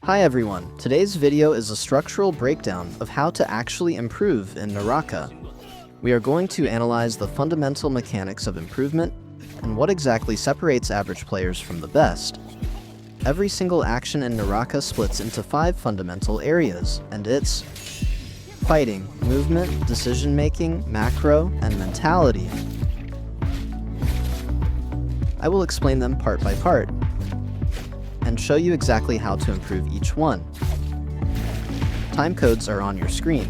Hi everyone, today's video is a structural breakdown of how to actually improve in Naraka. We are going to analyze the fundamental mechanics of improvement and what exactly separates average players from the best. Every single action in Naraka splits into 5 fundamental areas, and it's fighting, movement, decision-making, macro, and mentality. I will explain them part by part and show you exactly how to improve each one. Timecodes are on your screen.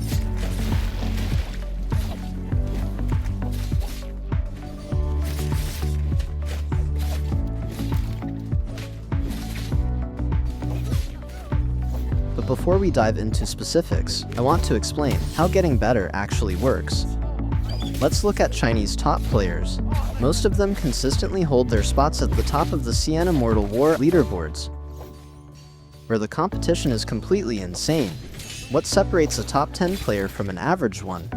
But before we dive into specifics, I want to explain how getting better actually works. Let's look at Chinese top players. Most of them consistently hold their spots at the top of the CN Immortal War leaderboards, where the competition is completely insane. What separates a top 10 player from an average one?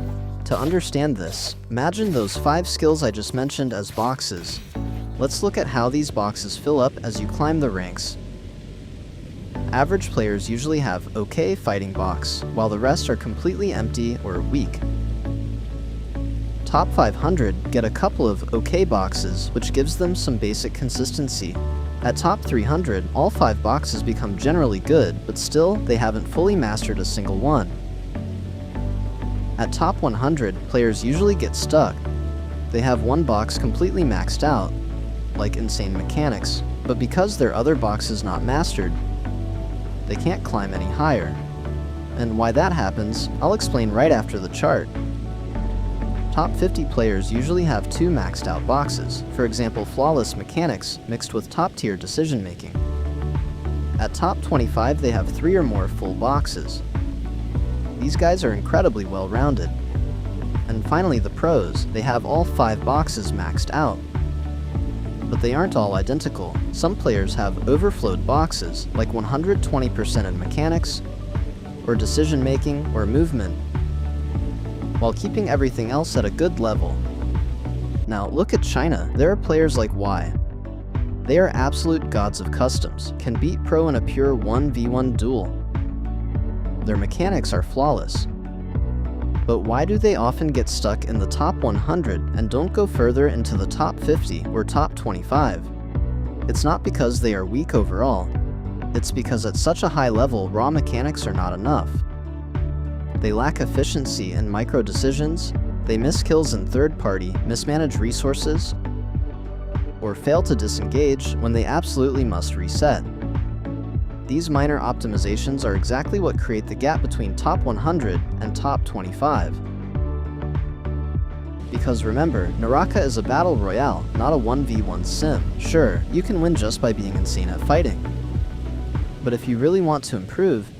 To understand this, imagine those 5 skills I just mentioned as boxes. Let's look at how these boxes fill up as you climb the ranks. Average players usually have okay fighting box, while the rest are completely empty or weak. Top 500 get a couple of okay boxes, which gives them some basic consistency. At top 300, all 5 boxes become generally good, but still, they haven't fully mastered a single one. At top 100, players usually get stuck. They have one box completely maxed out, like insane mechanics, but because their other box is not mastered, they can't climb any higher. And why that happens, I'll explain right after the chart. Top 50 players usually have 2 maxed out boxes, for example flawless mechanics mixed with top tier decision making. At top 25 they have 3 or more full boxes. These guys are incredibly well rounded. And finally the pros, they have all 5 boxes maxed out. But they aren't all identical. Some players have overflowed boxes, like 120% in mechanics, or decision making, or movement, while keeping everything else at a good level. Now look at China. There are players like Y. They are absolute gods of customs, can beat pro in a pure 1v1 duel. Their mechanics are flawless. But why do they often get stuck in the top 100 and don't go further into the top 50 or top 25? It's not because they are weak overall. It's because at such a high level, raw mechanics are not enough. They lack efficiency in micro decisions, they miss kills in third party, mismanage resources, or fail to disengage when they absolutely must reset. These minor optimizations are exactly what create the gap between top 100 and top 25. Because remember, Naraka is a battle royale, not a 1v1 sim. Sure, you can win just by being insane at fighting. But if you really want to improve,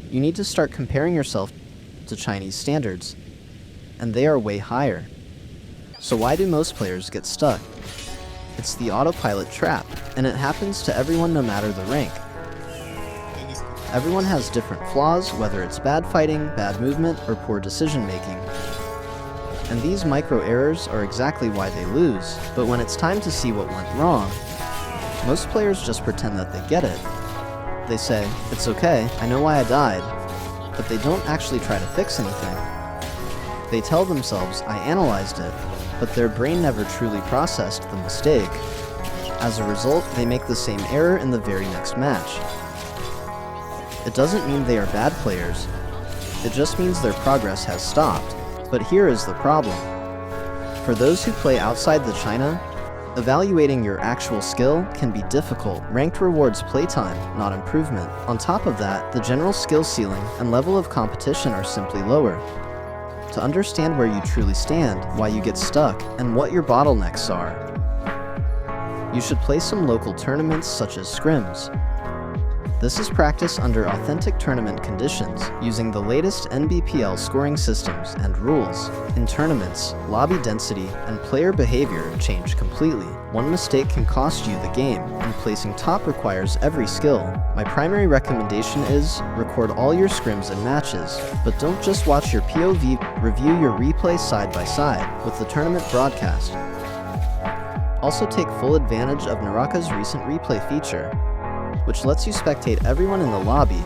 you need to start comparing yourself to Chinese standards, and they are way higher. So why do most players get stuck? It's the autopilot trap, and it happens to everyone no matter the rank. Everyone has different flaws, whether it's bad fighting, bad movement, or poor decision making. And these micro errors are exactly why they lose, but when it's time to see what went wrong, most players just pretend that they get it. They say, "It's okay, I know why I died," but they don't actually try to fix anything. They tell themselves, "I analyzed it," but their brain never truly processed the mistake. As a result, they make the same error in the very next match. It doesn't mean they are bad players, it just means their progress has stopped. But here is the problem. For those who play outside the China, evaluating your actual skill can be difficult. Ranked rewards playtime, not improvement. On top of that, the general skill ceiling and level of competition are simply lower. To understand where you truly stand, why you get stuck, and what your bottlenecks are, you should play some local tournaments such as scrims. This is practice under authentic tournament conditions, using the latest NBPL scoring systems and rules. In tournaments, lobby density and player behavior change completely. One mistake can cost you the game, and placing top requires every skill. My primary recommendation is, record all your scrims and matches, but don't just watch your POV, review your replay side by side with the tournament broadcast. Also take full advantage of Naraka's recent replay feature. which lets you spectate everyone in the lobby.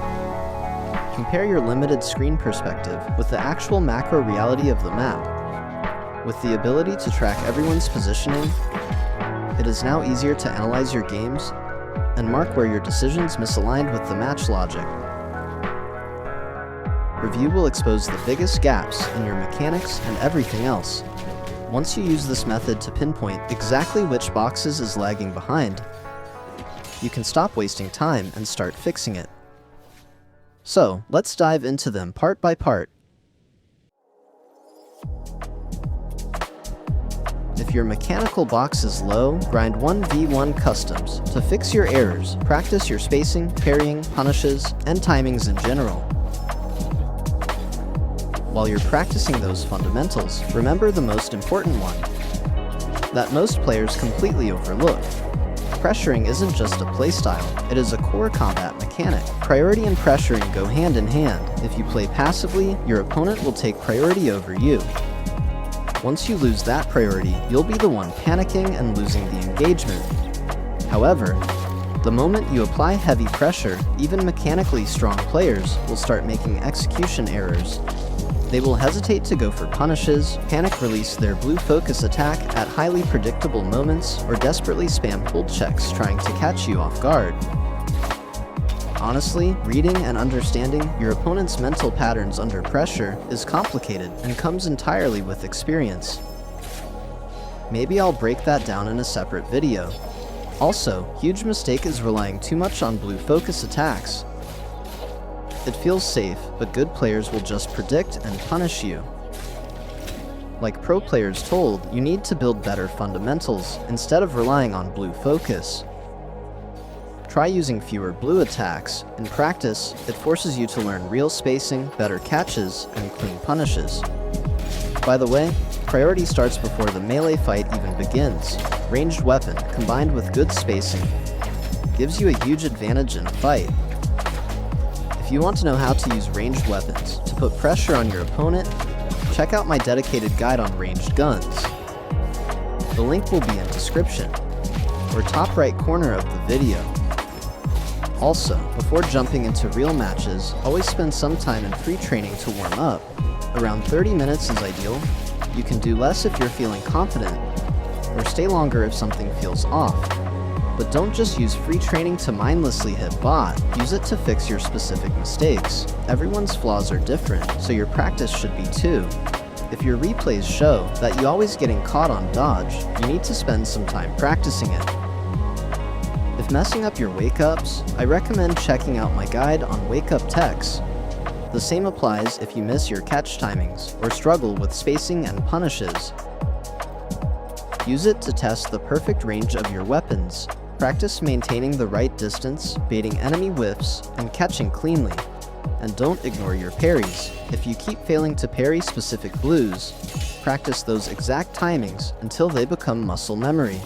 Compare your limited screen perspective with the actual macro reality of the map. With the ability to track everyone's positioning, it is now easier to analyze your games and mark where your decisions misaligned with the match logic. Review will expose the biggest gaps in your mechanics and everything else. Once you use this method to pinpoint exactly which boxes is lagging behind, you can stop wasting time and start fixing it. So, let's dive into them part by part. If your mechanical box is low, grind 1v1 customs to fix your errors. Practice your spacing, parrying, punishes, and timings in general. While you're practicing those fundamentals, remember the most important one that most players completely overlook. Pressuring isn't just a playstyle, it is a core combat mechanic. Priority and pressuring go hand in hand. If you play passively, your opponent will take priority over you. Once you lose that priority, you'll be the one panicking and losing the engagement. However, the moment you apply heavy pressure, even mechanically strong players will start making execution errors. They will hesitate to go for punishes, panic release their blue focus attack at highly predictable moments, or desperately spam hold checks trying to catch you off guard. Honestly, reading and understanding your opponent's mental patterns under pressure is complicated and comes entirely with experience. Maybe I'll break that down in a separate video. Also, huge mistake is relying too much on blue focus attacks. It feels safe, but good players will just predict and punish you. Like pro players told, you need to build better fundamentals instead of relying on blue focus. Try using fewer blue attacks. In practice, it forces you to learn real spacing, better catches, and clean punishes. By the way, priority starts before the melee fight even begins. Ranged weapon, combined with good spacing, gives you a huge advantage in a fight. If you want to know how to use ranged weapons to put pressure on your opponent, check out my dedicated guide on ranged guns. The link will be in description, or top right corner of the video. Also, before jumping into real matches, always spend some time in free training to warm up. Around 30 minutes is ideal. You can do less if you're feeling confident, or stay longer if something feels off. But don't just use free training to mindlessly hit bot, use it to fix your specific mistakes. Everyone's flaws are different, so your practice should be too. If your replays show that you're always getting caught on dodge, you need to spend some time practicing it. If messing up your wake-ups, I recommend checking out my guide on wake-up techs. The same applies if you miss your catch timings or struggle with spacing and punishes. Use it to test the perfect range of your weapons. Practice maintaining the right distance, baiting enemy whiffs, and catching cleanly. And don't ignore your parries. If you keep failing to parry specific blues, practice those exact timings until they become muscle memory.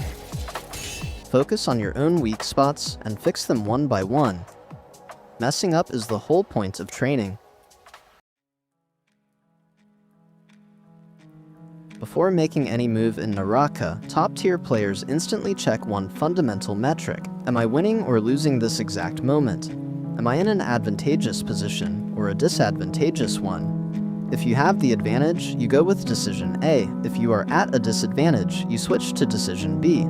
Focus on your own weak spots and fix them one by one. Messing up is the whole point of training. Before making any move in Naraka, top-tier players instantly check one fundamental metric. Am I winning or losing this exact moment? Am I in an advantageous position or a disadvantageous one? If you have the advantage, you go with decision A. If you are at a disadvantage, you switch to decision B.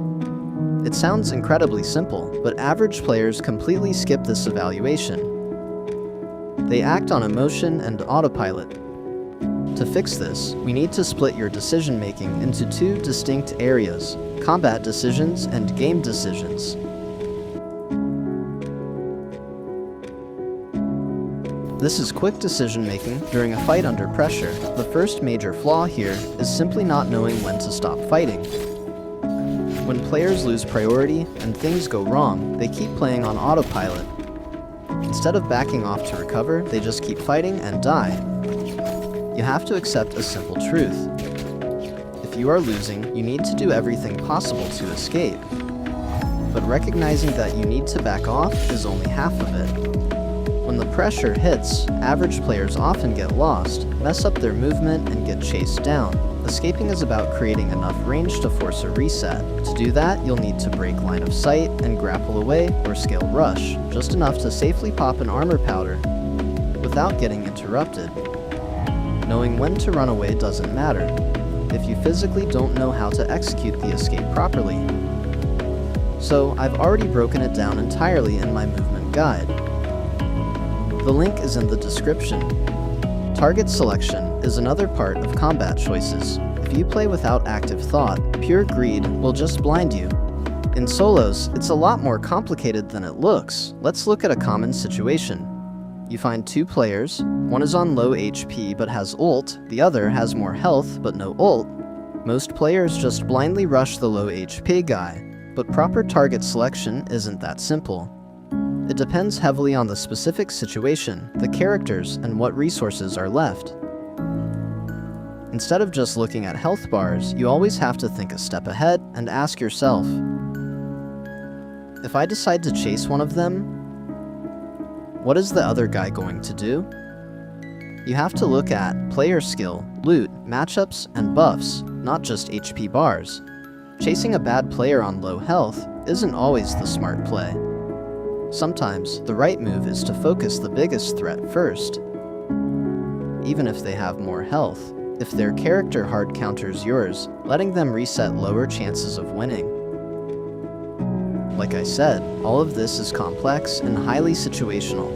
It sounds incredibly simple, but average players completely skip this evaluation. They act on emotion and autopilot. To fix this, we need to split your decision-making into two distinct areas: combat decisions and game decisions. This is quick decision-making during a fight under pressure. The first major flaw here is simply not knowing when to stop fighting. When players lose priority and things go wrong, they keep playing on autopilot. Instead of backing off to recover, they just keep fighting and die. You have to accept a simple truth. If you are losing, you need to do everything possible to escape. But recognizing that you need to back off is only half of it. When the pressure hits, average players often get lost, mess up their movement, and get chased down. Escaping is about creating enough range to force a reset. To do that, you'll need to break line of sight and grapple away or scale rush, just enough to safely pop an armor powder without getting interrupted. Knowing when to run away doesn't matter if you physically don't know how to execute the escape properly. So I've already broken it down entirely in my movement guide. The link is in the description. Target selection is another part of combat choices. If you play without active thought, pure greed will just blind you. In solos, it's a lot more complicated than it looks. Let's look at a common situation. You find two players, one is on low HP but has ult, the other has more health but no ult. Most players just blindly rush the low HP guy, but proper target selection isn't that simple. It depends heavily on the specific situation, the characters, and what resources are left. Instead of just looking at health bars, you always have to think a step ahead and ask yourself, if I decide to chase one of them, what is the other guy going to do? You have to look at player skill, loot, matchups, and buffs, not just HP bars. Chasing a bad player on low health isn't always the smart play. Sometimes, the right move is to focus the biggest threat first. Even if they have more health, if their character hard counters yours, letting them reset lower chances of winning. Like I said, all of this is complex and highly situational.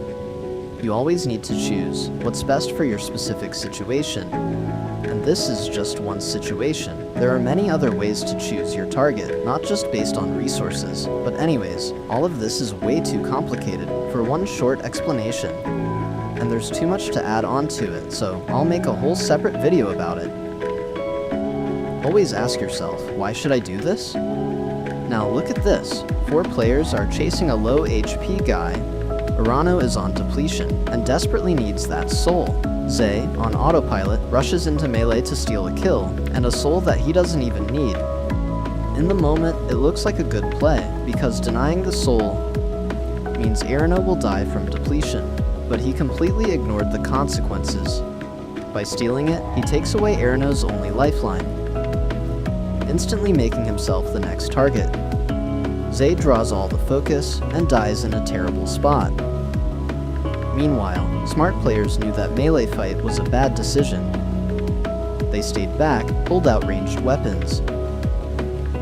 You always need to choose what's best for your specific situation. And this is just one situation. There are many other ways to choose your target, not just based on resources. But anyways, all of this is way too complicated for one short explanation. And there's too much to add on to it, so I'll make a whole separate video about it. Always ask yourself, why should I do this? Now look at this. 4 players are chasing a low HP guy. Urano is on depletion and desperately needs that soul. Zay, on autopilot, rushes into melee to steal a kill, and a soul that he doesn't even need. In the moment, it looks like a good play, because denying the soul means Urano will die from depletion, but he completely ignored the consequences. By stealing it, he takes away Urano's only lifeline, instantly making himself the next target. Zay draws all the focus and dies in a terrible spot. Meanwhile, smart players knew that melee fight was a bad decision. They stayed back, pulled out ranged weapons,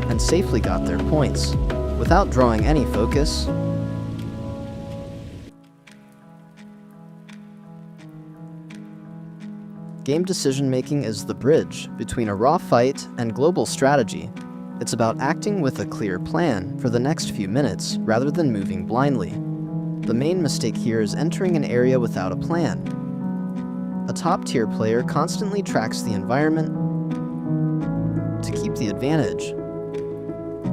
and safely got their points, without drawing any focus. Game decision-making is the bridge between a raw fight and global strategy. It's about acting with a clear plan for the next few minutes, rather than moving blindly. The main mistake here is entering an area without a plan. A top-tier player constantly tracks the environment to keep the advantage.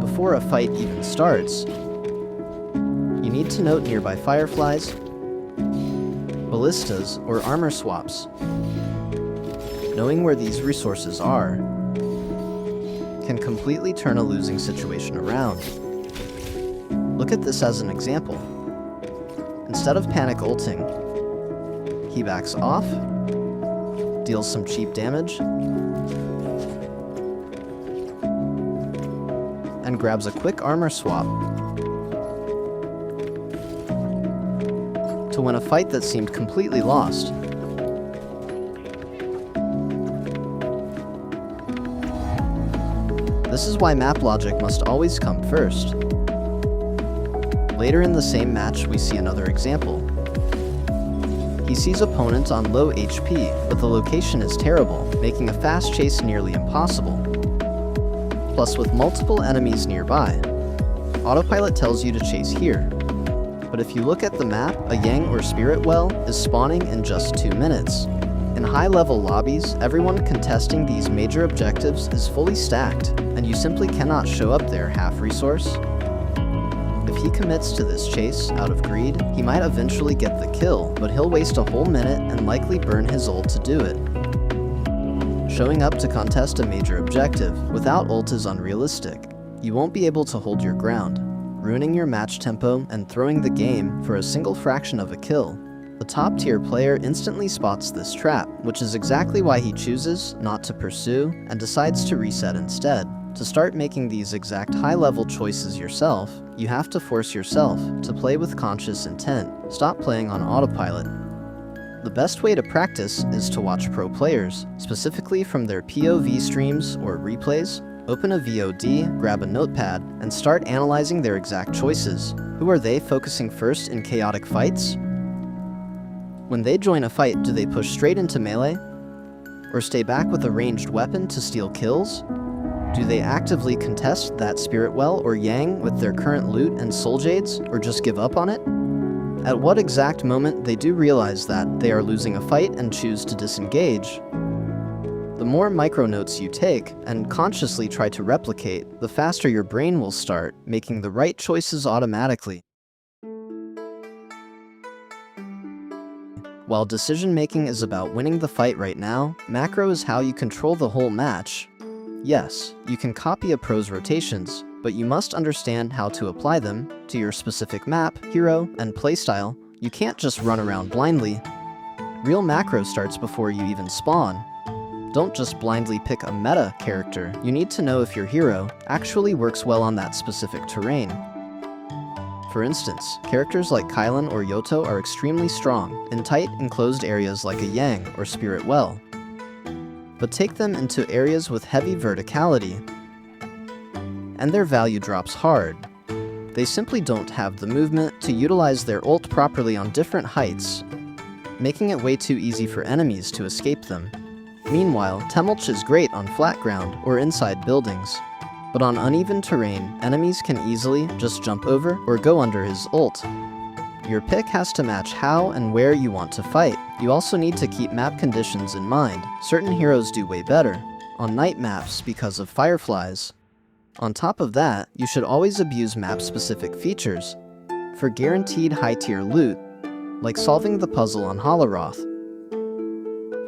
Before a fight even starts, you need to note nearby fireflies, ballistas, or armor swaps. Knowing where these resources are can completely turn a losing situation around. Look at this as an example. Instead of panic ulting, he backs off, deals some cheap damage, and grabs a quick armor swap to win a fight that seemed completely lost. This is why map logic must always come first. Later in the same match, we see another example. He sees opponent on low HP, but the location is terrible, making a fast chase nearly impossible. Plus, with multiple enemies nearby, Autopilot tells you to chase here. But if you look at the map, a Yang or Spirit Well is spawning in just 2 minutes. In high-level lobbies, everyone contesting these major objectives is fully stacked, and you simply cannot show up there half-resource. If he commits to this chase out of greed, he might eventually get the kill, but he'll waste a whole minute and likely burn his ult to do it. Showing up to contest a major objective without ult is unrealistic. You won't be able to hold your ground, ruining your match tempo and throwing the game for a single fraction of a kill. The top-tier player instantly spots this trap, which is exactly why he chooses not to pursue and decides to reset instead. To start making these exact high-level choices yourself, you have to force yourself to play with conscious intent. Stop playing on autopilot. The best way to practice is to watch pro players, specifically from their POV streams or replays. Open a VOD, grab a notepad, and start analyzing their exact choices. Who are they focusing first in chaotic fights? When they join a fight, do they push straight into melee? Or stay back with a ranged weapon to steal kills? Do they actively contest that spirit well or yang with their current loot and soul jades, or just give up on it? At what exact moment they do realize that they are losing a fight and choose to disengage? The more micro notes you take and consciously try to replicate, the faster your brain will start making the right choices automatically. While decision-making is about winning the fight right now, macro is how you control the whole match. Yes, you can copy a pro's rotations, but you must understand how to apply them to your specific map, hero, and playstyle. You can't just run around blindly. Real macro starts before you even spawn. Don't just blindly pick a meta character. You need to know if your hero actually works well on that specific terrain. For instance, characters like Kylan or Yoto are extremely strong in tight, enclosed areas like a Yang or Spirit Well. But take them into areas with heavy verticality, and their value drops hard. They simply don't have the movement to utilize their ult properly on different heights, making it way too easy for enemies to escape them. Meanwhile, Temulch is great on flat ground or inside buildings. But on uneven terrain, enemies can easily just jump over or go under his ult. Your pick has to match how and where you want to fight. You also need to keep map conditions in mind. Certain heroes do way better on night maps because of fireflies. On top of that, you should always abuse map-specific features for guaranteed high-tier loot, like solving the puzzle on Holoroth,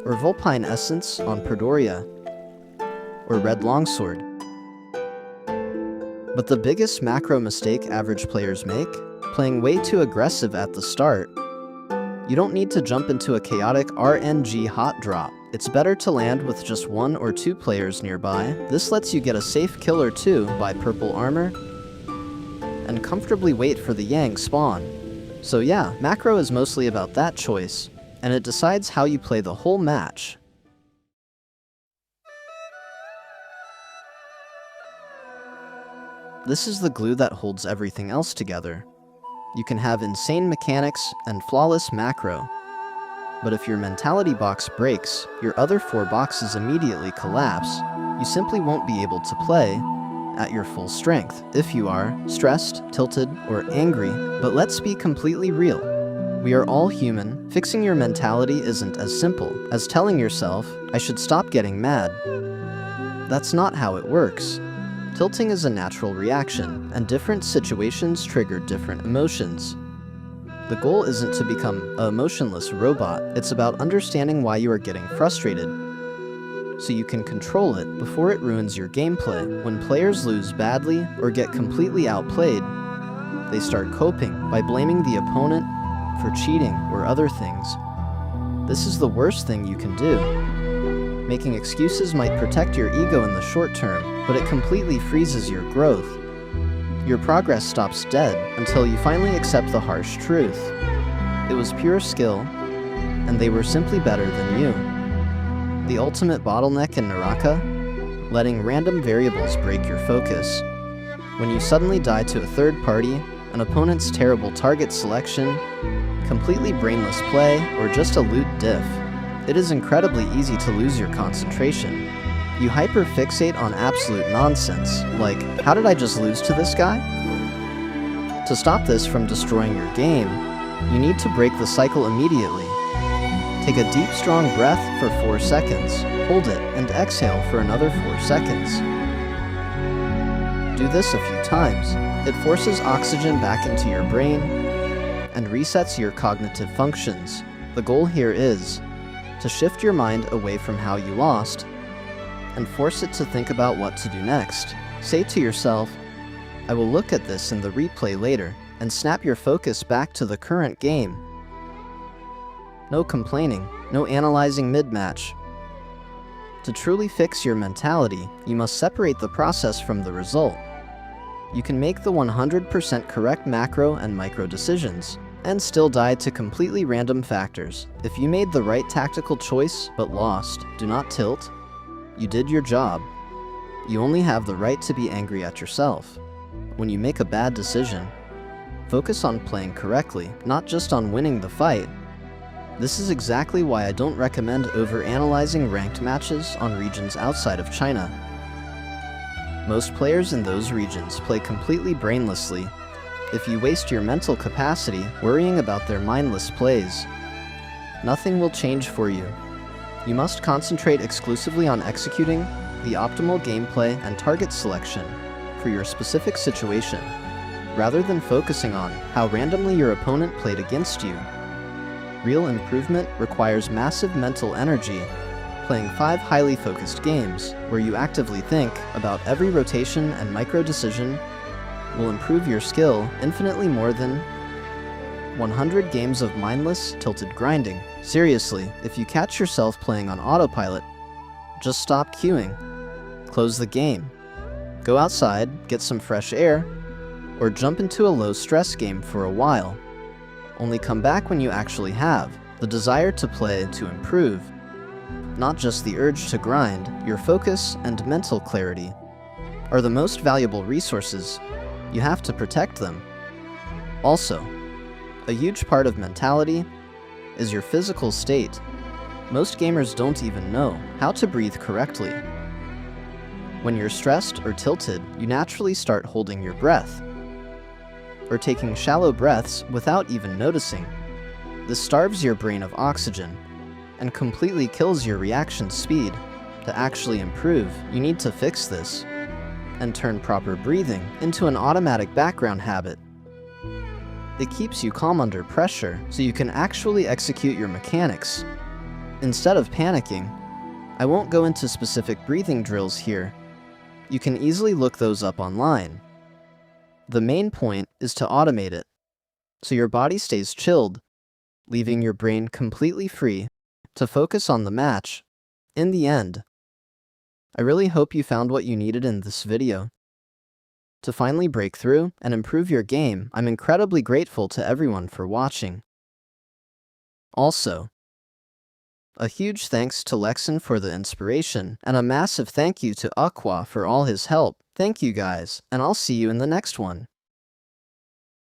or Vulpine Essence on Perdoria, or Red Longsword. But the biggest macro mistake average players make? Playing way too aggressive at the start. You don't need to jump into a chaotic RNG hot drop. It's better to land with just 1 or 2 players nearby. This lets you get a safe kill or 2 by purple armor, and comfortably wait for the Yang spawn. So yeah, macro is mostly about that choice, and it decides how you play the whole match. This is the glue that holds everything else together. You can have insane mechanics and flawless macro, but if your mentality box breaks, your other 4 boxes immediately collapse. You simply won't be able to play at your full strength if you are stressed, tilted, or angry. But let's be completely real. We are all human. Fixing your mentality isn't as simple as telling yourself, I should stop getting mad. That's not how it works. Tilting is a natural reaction, and different situations trigger different emotions. The goal isn't to become an emotionless robot, it's about understanding why you are getting frustrated, so you can control it before it ruins your gameplay. When players lose badly or get completely outplayed, they start coping by blaming the opponent for cheating or other things. This is the worst thing you can do. Making excuses might protect your ego in the short term, but it completely freezes your growth. Your progress stops dead until you finally accept the harsh truth. It was pure skill, and they were simply better than you. The ultimate bottleneck in Naraka? Letting random variables break your focus. When you suddenly die to a third party, an opponent's terrible target selection, completely brainless play, or just a loot diff, it is incredibly easy to lose your concentration. You hyper-fixate on absolute nonsense, like, how did I just lose to this guy? To stop this from destroying your game, you need to break the cycle immediately. Take a deep, strong breath for 4 seconds, hold it, and exhale for another 4 seconds. Do this a few times. It forces oxygen back into your brain and resets your cognitive functions. The goal here is to shift your mind away from how you lost and force it to think about what to do next. Say to yourself, I will look at this in the replay later, and snap your focus back to the current game. No complaining, no analyzing mid-match. To truly fix your mentality, you must separate the process from the result. You can make the 100% correct macro and micro decisions, and still die to completely random factors. If you made the right tactical choice but lost, do not tilt. You did your job. You only have the right to be angry at yourself. When you make a bad decision, focus on playing correctly, not just on winning the fight. This is exactly why I don't recommend over-analyzing ranked matches on regions outside of China. Most players in those regions play completely brainlessly. If you waste your mental capacity worrying about their mindless plays, nothing will change for you. You must concentrate exclusively on executing the optimal gameplay and target selection for your specific situation, rather than focusing on how randomly your opponent played against you. Real improvement requires massive mental energy. Playing 5 highly focused games, where you actively think about every rotation and micro decision, will improve your skill infinitely more than 100 games of mindless, tilted grinding. Seriously, if you catch yourself playing on autopilot, just stop queuing. Close the game. Go outside, get some fresh air, or jump into a low-stress game for a while. Only come back when you actually have the desire to play to improve, not just the urge to grind. Your focus and mental clarity are the most valuable resources. You have to protect them. Also, a huge part of mentality is your physical state. Most gamers don't even know how to breathe correctly. When you're stressed or tilted, you naturally start holding your breath, or taking shallow breaths without even noticing. This starves your brain of oxygen and completely kills your reaction speed. To actually improve, you need to fix this and turn proper breathing into an automatic background habit. It keeps you calm under pressure, so you can actually execute your mechanics instead of panicking. I won't go into specific breathing drills here. You can easily look those up online. The main point is to automate it, so your body stays chilled, leaving your brain completely free to focus on the match. In the end, I really hope you found what you needed in this video to finally break through and improve your game. I'm incredibly grateful to everyone for watching. Also, a huge thanks to Lexon for the inspiration, and a massive thank you to aQua for all his help. Thank you guys, and I'll see you in the next one.